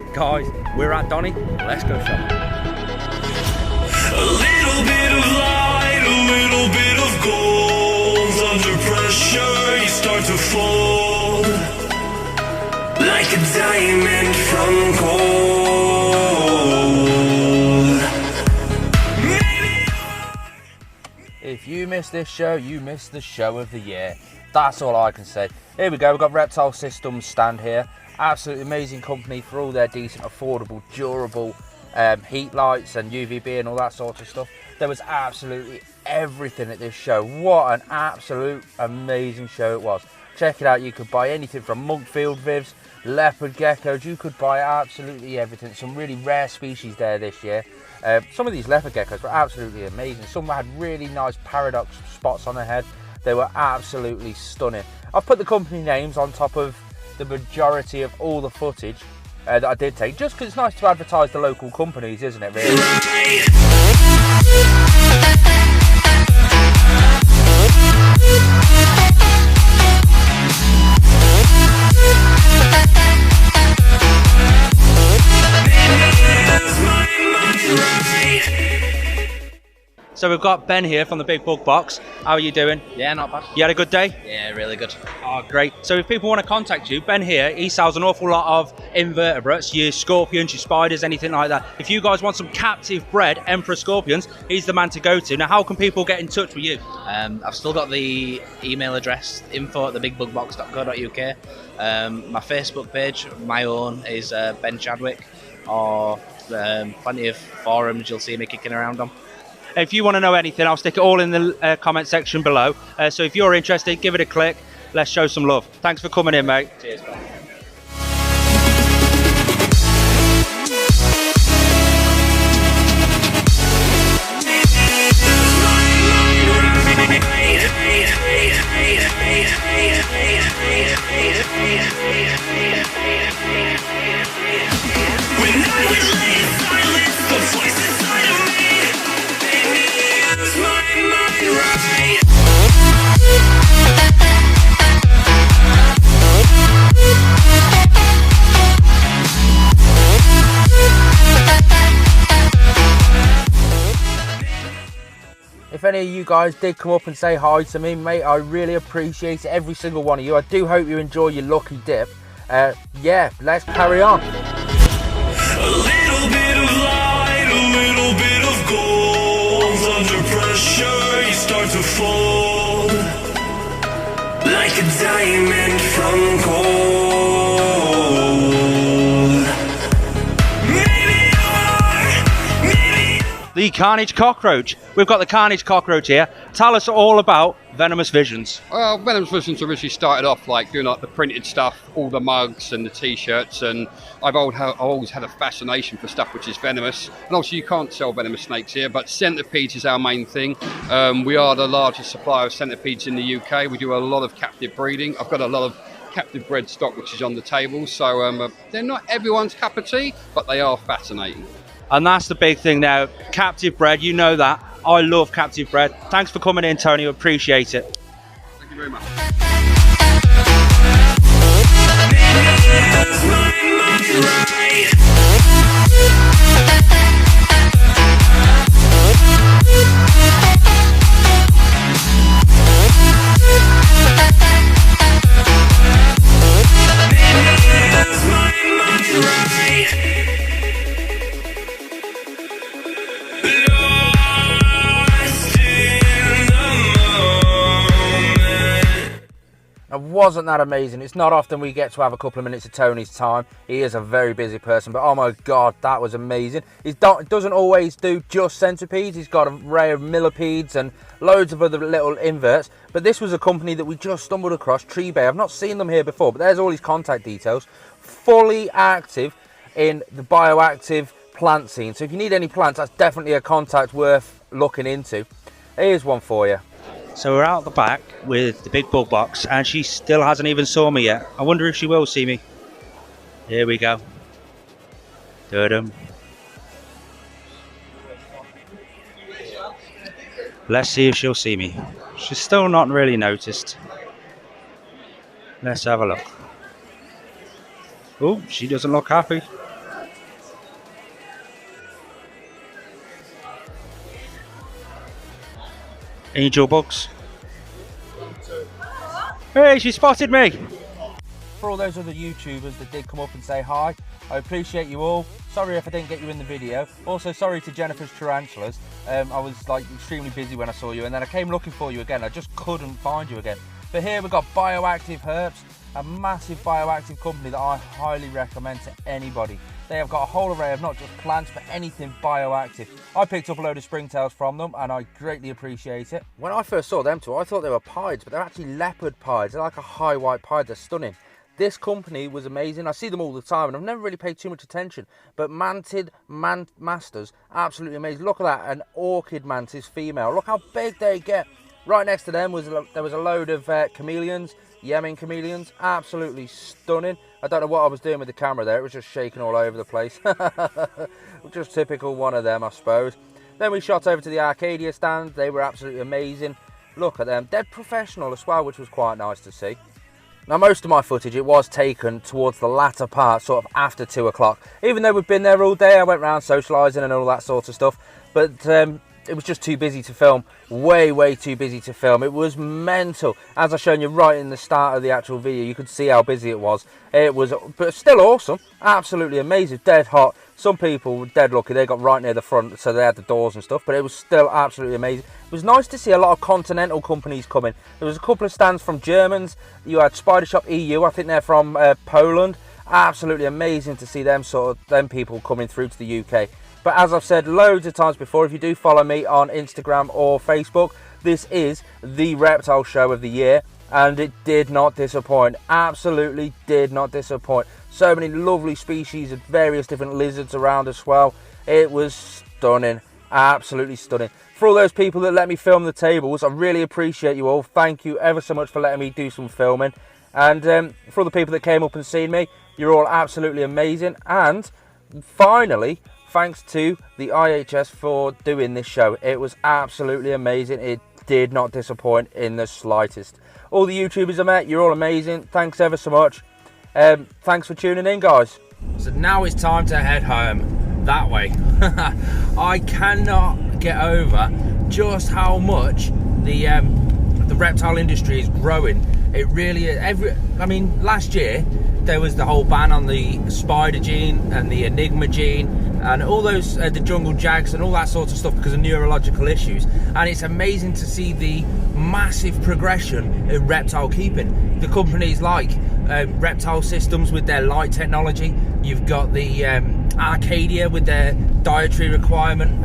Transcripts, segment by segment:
Guys, we're at Donny. Let's go shopping. A little bit of light, a little bit of gold. Under pressure, you start to fold like a diamond from gold. If you miss this show, you miss the show of the year. That's all I can say. Here we go. We've got Reptile Systems stand here. Absolutely amazing company for all their decent, affordable, durable heat lights and UVB and all that sort of stuff. There was absolutely everything at this show. What an absolute amazing show it was. Check it out. You could buy anything from monkfield vivs, leopard geckos. You could buy absolutely everything. Some really rare species there this year. Some of these leopard geckos were absolutely amazing. Some had really nice paradox spots on their head. They were absolutely stunning. I've put the company names on top of the majority of all the footage that I did take, just because it's nice to advertise the local companies, isn't it, really? So we've got Ben here from the Big Bug Box. How are you doing? Yeah, not bad. You had a good day? Yeah, really good. Oh, great. So if people want to contact you, Ben here, he sells an awful lot of invertebrates, your scorpions, your spiders, anything like that. If you guys want some captive bred emperor scorpions, he's the man to go to. Now, how can people get in touch with you? I've still got the email address, info@thebigbugbox.co.uk. My Facebook page, my own, is Ben Chadwick, or plenty of forums you'll see me kicking around on. If you want to know anything, I'll stick it all in the comment section below. So if you're interested, give it a click. Let's show some love. Thanks for coming in, mate. Cheers, man. If any of you guys did come up and say hi to me, mate, I really appreciate it, every single one of you. I do hope you enjoy your lucky dip. Yeah, let's carry on. A little bit of light, a little bit of gold. Under pressure, you start to fold like a diamond from gold. The Carnage Cockroach. We've got the Carnage Cockroach here. Tell us all about Venomous Visions. Well, Venomous Visions originally started off like doing like the printed stuff, all the mugs and the t-shirts, and I've always had a fascination for stuff which is venomous. And obviously you can't sell venomous snakes here, but centipedes is our main thing. We are the largest supplier of centipedes in the UK. We do a lot of captive breeding. I've got a lot of captive bred stock which is on the table, so they're not everyone's cup of tea, but they are fascinating. And that's the big thing now. Captive bred, you know that. I love captive bred. Thanks for coming in, Tony. I appreciate it. Thank you very much. Wasn't that amazing? It's not often we get to have a couple of minutes of Tony's time. He is a very busy person, but oh my god, that was amazing. He doesn't always do just centipedes. He's got an array of millipedes and loads of other little inverts, but this was a company that we just stumbled across, Tree Bay. I've not seen them here before, but there's all his contact details. Fully active in the bioactive plant scene, so if you need any plants, that's definitely a contact worth looking into. Here's one for you. So we're out the back with the Big Bug Box, and she still hasn't even saw me yet. I wonder if she will see me. Here we go. Da-dum. Let's see if she'll see me. She's still not really noticed. Let's have a look. Oh, she doesn't look happy. Angel bugs. Hey, she spotted me! For all those other YouTubers that did come up and say hi, I appreciate you all. Sorry if I didn't get you in the video. Also, sorry to Jennifer's tarantulas. I was like extremely busy when I saw you, and then I came looking for you again. I just couldn't find you again. But here we've got Bioactive Herps, a massive bioactive company that I highly recommend to anybody. They have got a whole array of not just plants, but anything bioactive. I picked up a load of springtails from them, and I greatly appreciate it. When I first saw them two, I thought they were pieds, but they're actually leopard pieds. They're like a high white pied. They're stunning. This company was amazing. I see them all the time, and I've never really paid too much attention. But mantid masters, absolutely amazing. Look at that, an orchid mantis female. Look how big they get. Right next to them there was a load of chameleons, Yemen chameleons, absolutely stunning. I don't know what I was doing with the camera there. It was just shaking all over the place. Just typical one of them, I suppose. Then we shot over to the Arcadia stand. They were absolutely amazing. Look at them. Dead professional as well, which was quite nice to see. Now, most of my footage, it was taken towards the latter part, sort of after 2 o'clock. Even though we've been there all day, I went around socialising and all that sort of stuff. But it was just too busy to film. Way too busy to film. It was mental. As I've shown you right in the start of the actual video, you could see how busy it was. It was, but still awesome. Absolutely amazing. Dead hot. Some people were dead lucky. They got right near the front, so they had the doors and stuff. But it was still absolutely amazing. It was nice to see a lot of continental companies coming. There was a couple of stands from Germans. You had Spider Shop EU. I think they're from Poland. Absolutely amazing to see them people coming through to the UK. But as I've said loads of times before, if you do follow me on Instagram or Facebook, this is the reptile show of the year, and it did not disappoint. Absolutely did not disappoint. So many lovely species of various different lizards around as well. It was stunning, absolutely stunning. For all those people that let me film the tables, I really appreciate you all. Thank you ever so much for letting me do some filming. And for all the people that came up and seen me, you're all absolutely amazing. And finally, thanks to the IHS for doing this show. It was absolutely amazing. It did not disappoint in the slightest. All the YouTubers I met, you're all amazing. Thanks ever so much. Thanks for tuning in, guys. So now it's time to head home that way. I cannot get over just how much the reptile industry is growing. It really is. I mean, last year there was the whole ban on the spider gene and the enigma gene and all those the jungle jags and all that sort of stuff because of neurological issues, and it's amazing to see the massive progression in reptile keeping. The companies like Reptile Systems with their light technology, you've got the Arcadia with their dietary requirement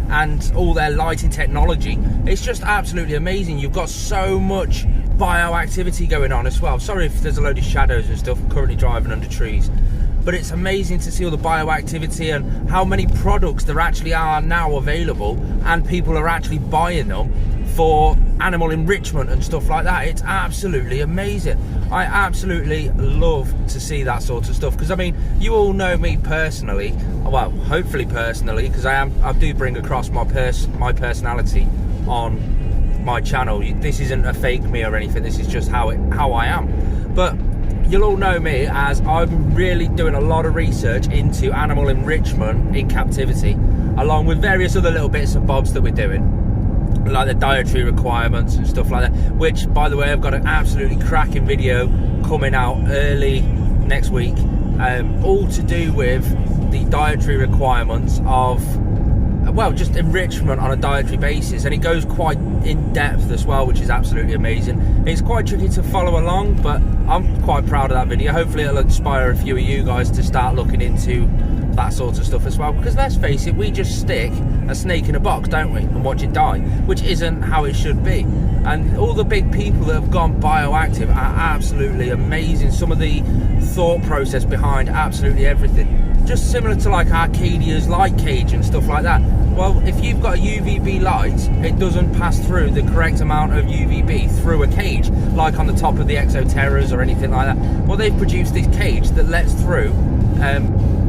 and all their lighting technology. It's just absolutely amazing. You've got so much bioactivity going on as well. Sorry if there's a load of shadows and stuff. I'm currently driving under trees, but it's amazing to see all the bioactivity and how many products there actually are now available, and people are actually buying them for animal enrichment and stuff like that. It's absolutely amazing. I absolutely love to see that sort of stuff, because I mean, you all know me personally, well, hopefully personally, because I do bring across my personality on my channel. This isn't a fake me or anything. This is just how I am. But you'll all know me as I'm really doing a lot of research into animal enrichment in captivity, along with various other little bits and bobs that we're doing, like the dietary requirements and stuff like that, which, by the way, I've got an absolutely cracking video coming out early next week, all to do with the dietary requirements of, well, just enrichment on a dietary basis, and it goes quite in depth as well, which is absolutely amazing. It's quite tricky to follow along, but I'm quite proud of that video. Hopefully it'll inspire a few of you guys to start looking into that sort of stuff as well, because let's face it, we just stick a snake in a box, don't we, and watch it die, which isn't how it should be. And all the big people that have gone bioactive are absolutely amazing. Some of the thought process behind absolutely everything, just similar to like Arcadia's light cage and stuff like that. Well, if you've got a UVB light, it doesn't pass through the correct amount of UVB through a cage, like on the top of the Exoterras or anything like that. Well, they've produced this cage that lets through,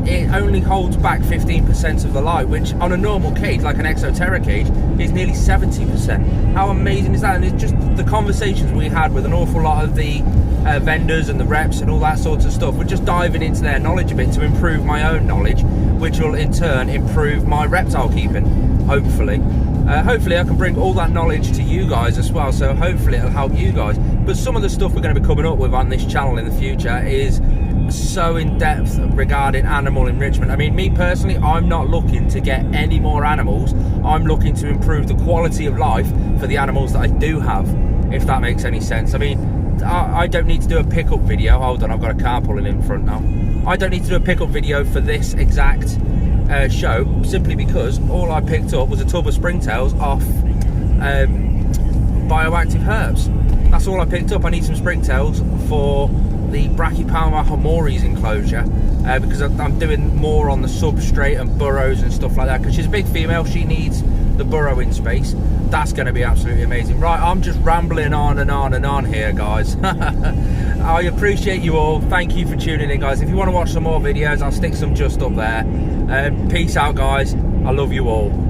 it only holds back 15% of the light, which on a normal cage, like an Exoterra cage, is nearly 70%. How amazing is that? And it's just the conversations we had with an awful lot of the vendors and the reps and all that sort of stuff. We're just diving into their knowledge a bit to improve my own knowledge, which will in turn improve my reptile keeping, hopefully. Hopefully I can bring all that knowledge to you guys as well, so hopefully it'll help you guys. But some of the stuff we're going to be coming up with on this channel in the future is so in depth regarding animal enrichment. I mean, me personally, I'm not looking to get any more animals. I'm looking to improve the quality of life for the animals that I do have, if that makes any sense. I mean, I don't need to do a pickup video. Hold on, I've got a car pulling in front now. I don't need to do a pickup video for this exact show, simply because all I picked up was a tub of springtails off Bioactive herps. That's all I picked up. I need some springtails for the Brachypalma homoris enclosure, because I'm doing more on the substrate and burrows and stuff like that, because she's a big female, she needs the burrowing space. That's going to be absolutely amazing. Right, I'm just rambling on and on and on here, guys. I appreciate you all. Thank you for tuning in, guys. If you want to watch some more videos, I'll stick some just up there. Peace out, guys. I love you all.